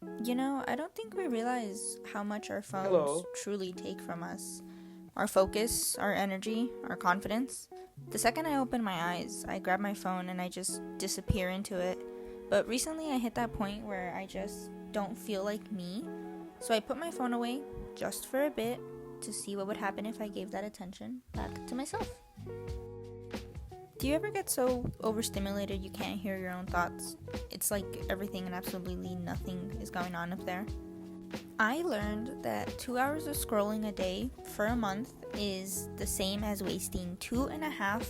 I don't think we realize how much our phones Hello. truly take from us. Our focus, our energy, our confidence. The second I open my eyes, I grab my phone and I just disappear into it. But recently I hit that point where I just don't feel like me. So I put my phone away just for a bit to see what would happen if I gave that attention back to myself. Do you ever get so overstimulated you can't hear your own thoughts? It's like everything and absolutely nothing is going on up there. I learned that 2 hours of scrolling a day for a month is the same as wasting 2.5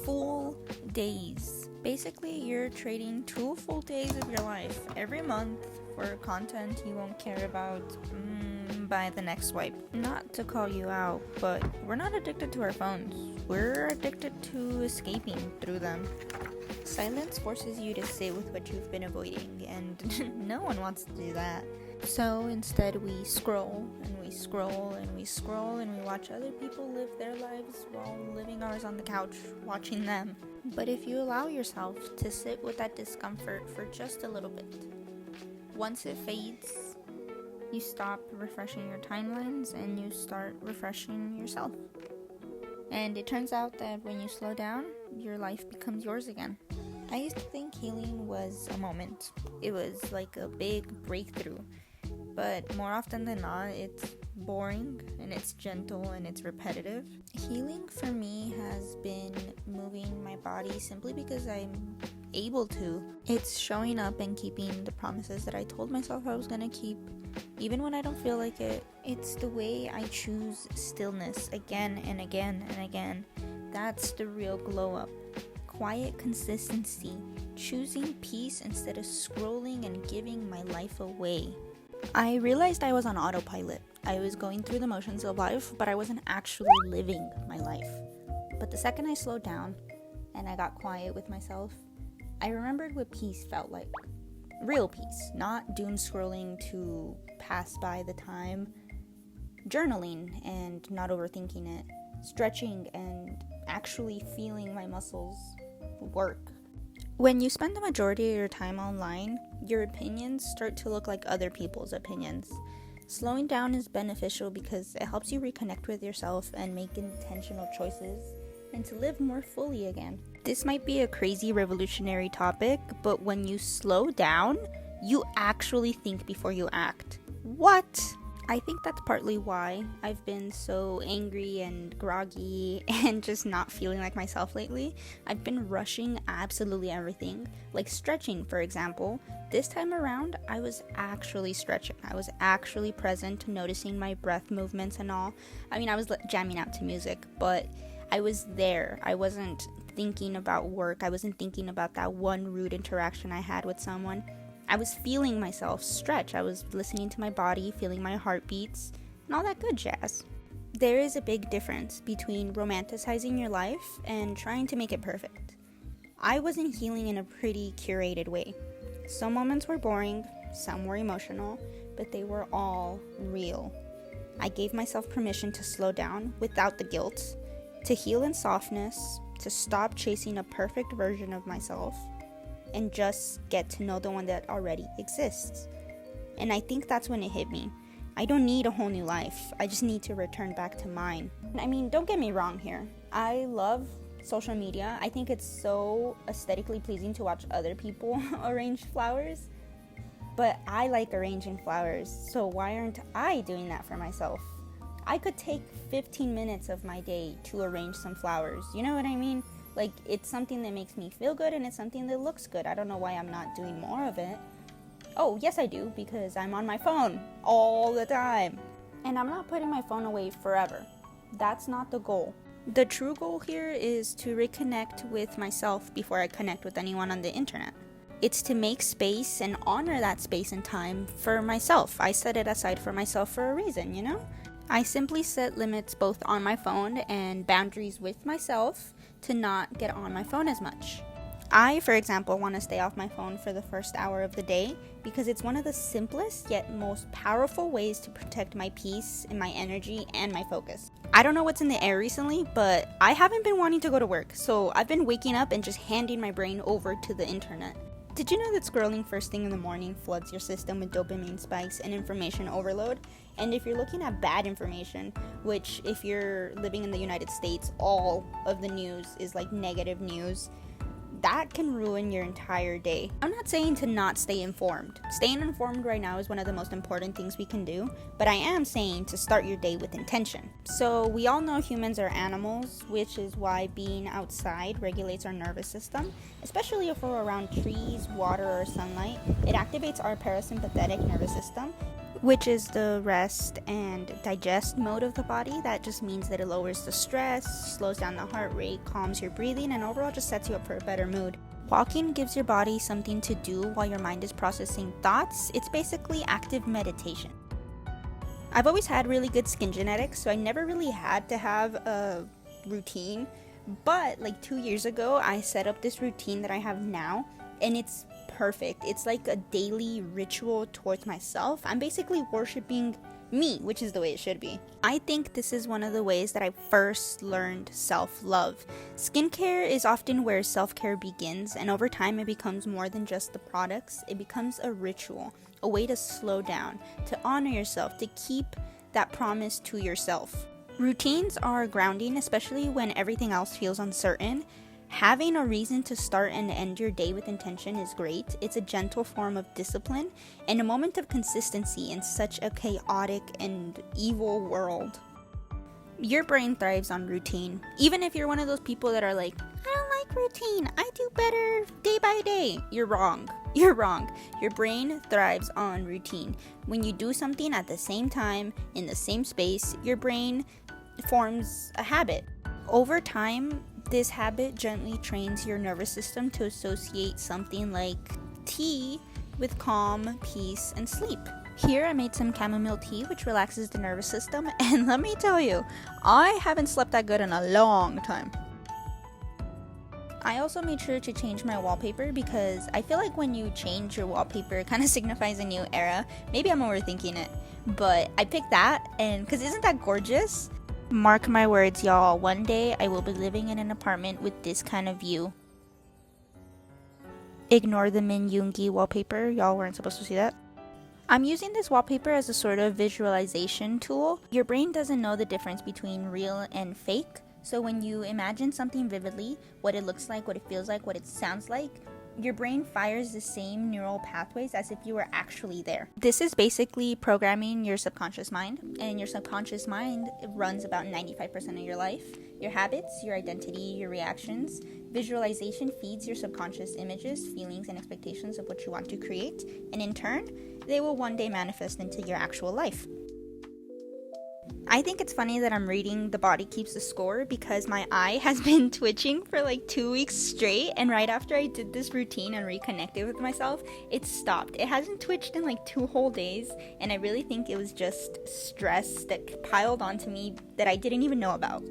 full days. Basically, you're trading 2 full days of your life every month for content you won't care about by the next swipe. Not to call you out, but we're not addicted to our phones. We're addicted to escaping through them. Silence forces you to sit with what you've been avoiding, and no one wants to do that. So instead we scroll and we scroll and we scroll and we watch other people live their lives while living ours on the couch, watching them. But if you allow yourself to sit with that discomfort for just a little bit, once it fades, you stop refreshing your timelines and you start refreshing yourself. And it turns out that when you slow down, your life becomes yours again. I used to think healing was a moment. It was like a big breakthrough. But more often than not, it's boring and it's gentle and it's repetitive. Healing for me has been moving my body simply because I'm able to. It's showing up and keeping the promises that I told myself I was gonna keep, even when I don't feel like it. It's the way I choose stillness again and again and again. That's the real glow up. Quiet consistency, choosing peace instead of scrolling and giving my life away. I realized I was on autopilot. I was going through the motions of life, but I wasn't actually living my life. But the second I slowed down and I got quiet with myself, I remembered what peace felt like. Real peace, not doom scrolling to pass by the time, journaling and not overthinking it, stretching and actually feeling my muscles work. When you spend the majority of your time online, your opinions start to look like other people's opinions. Slowing down is beneficial because it helps you reconnect with yourself and make intentional choices and to live more fully again. This might be a crazy revolutionary topic, but when you slow down, you actually think before you act. What? I think that's partly why I've been so angry and groggy and just not feeling like myself lately. I've been rushing absolutely everything, like stretching, for example. This time around, I was actually stretching. I was actually present, noticing my breath movements and all. I mean, I was jamming out to music, but I was there. I wasn't thinking about work. I wasn't thinking about that one rude interaction I had with someone. I was feeling myself stretch. I was listening to my body, feeling my heartbeats, and all that good jazz. There is a big difference between romanticizing your life and trying to make it perfect. I wasn't healing in a pretty curated way. Some moments were boring, some were emotional, but they were all real. I gave myself permission to slow down without the guilt, to heal in softness, to stop chasing a perfect version of myself, and just get to know the one that already exists. And I think that's when it hit me. I don't need a whole new life. I just need to return back to mine. I mean, don't get me wrong here. I love social media. I think it's so aesthetically pleasing to watch other people arrange flowers. But I like arranging flowers, so why aren't I doing that for myself? I could take 15 minutes of my day to arrange some flowers. You know what I mean? Like, it's something that makes me feel good and it's something that looks good. I don't know why I'm not doing more of it. Oh, yes I do, because I'm on my phone all the time. And I'm not putting my phone away forever. That's not the goal. The true goal here is to reconnect with myself before I connect with anyone on the internet. It's to make space and honor that space and time for myself. I set it aside for myself for a reason, you know? I simply set limits both on my phone and boundaries with myself to not get on my phone as much. I, for example, want to stay off my phone for the first hour of the day because it's one of the simplest yet most powerful ways to protect my peace and my energy and my focus. I don't know what's in the air recently, but I haven't been wanting to go to work, so I've been waking up and just handing my brain over to the internet. Did you know that scrolling first thing in the morning floods your system with dopamine spikes and information overload? And if you're looking at bad information, which if you're living in the United States, all of the news is like negative news, that can ruin your entire day. I'm not saying to not stay informed. Staying informed right now is one of the most important things we can do, but I am saying to start your day with intention. So we all know humans are animals, which is why being outside regulates our nervous system, especially if we're around trees, water, or sunlight. It activates our parasympathetic nervous system, which is the rest and digest mode of the body. That just means that it lowers the stress, slows down the heart rate, calms your breathing, and overall just sets you up for a better mood. Walking gives your body something to do while your mind is processing thoughts. It's basically active meditation. I've always had really good skin genetics, so I never really had to have a routine. But like 2 years ago, I set up this routine that I have now, and it's perfect. It's like a daily ritual towards myself. I'm basically worshiping me, which is the way it should be. I think this is one of the ways that I first learned self-love. Skincare is often where self-care begins, and over time it becomes more than just the products. It becomes a ritual, a way to slow down, to honor yourself, to keep that promise to yourself. Routines are grounding, especially when everything else feels uncertain. Having a reason to start and end your day with intention is great. It's a gentle form of discipline and a moment of consistency in such a chaotic and evil world. Your brain thrives on routine. Even if you're one of those people that are like, I don't like routine, I do better day by day. You're wrong. You're wrong. Your brain thrives on routine. When you do something at the same time, in the same space, your brain forms a habit. Over time, this habit gently trains your nervous system to associate something like tea with calm, peace, and sleep. Here I made some chamomile tea, which relaxes the nervous system, and let me tell you, I haven't slept that good in a long time. I also made sure to change my wallpaper because I feel like when you change your wallpaper, it kind of signifies a new era. Maybe I'm overthinking it, but I picked that, and because isn't that gorgeous? Mark my words, y'all. One day I will be living in an apartment with this kind of view. Ignore the Min Yoongi wallpaper. Y'all weren't supposed to see that. I'm using this wallpaper as a sort of visualization tool. Your brain doesn't know the difference between real and fake. So when you imagine something vividly, what it looks like, what it feels like, what it sounds like, your brain fires the same neural pathways as if you were actually there. This is basically programming your subconscious mind, and your subconscious mind runs about 95% of your life. Your habits, your identity, your reactions. Visualization feeds your subconscious images, feelings, and expectations of what you want to create, and in turn, they will one day manifest into your actual life. I think it's funny that I'm reading The Body Keeps the Score because my eye has been twitching for like 2 weeks straight, and right after I did this routine and reconnected with myself, it stopped. It hasn't twitched in like 2 whole days, and I really think it was just stress that piled onto me that I didn't even know about.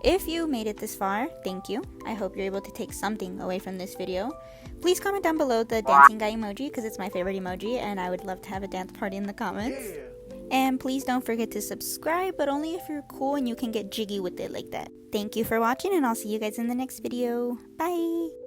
If you made it this far, thank you. I hope you're able to take something away from this video. Please comment down below the dancing guy emoji because it's my favorite emoji, and I would love to have a dance party in the comments. And please don't forget to subscribe, but only if you're cool and you can get jiggy with it like that. Thank you for watching, and I'll see you guys in the next video. Bye!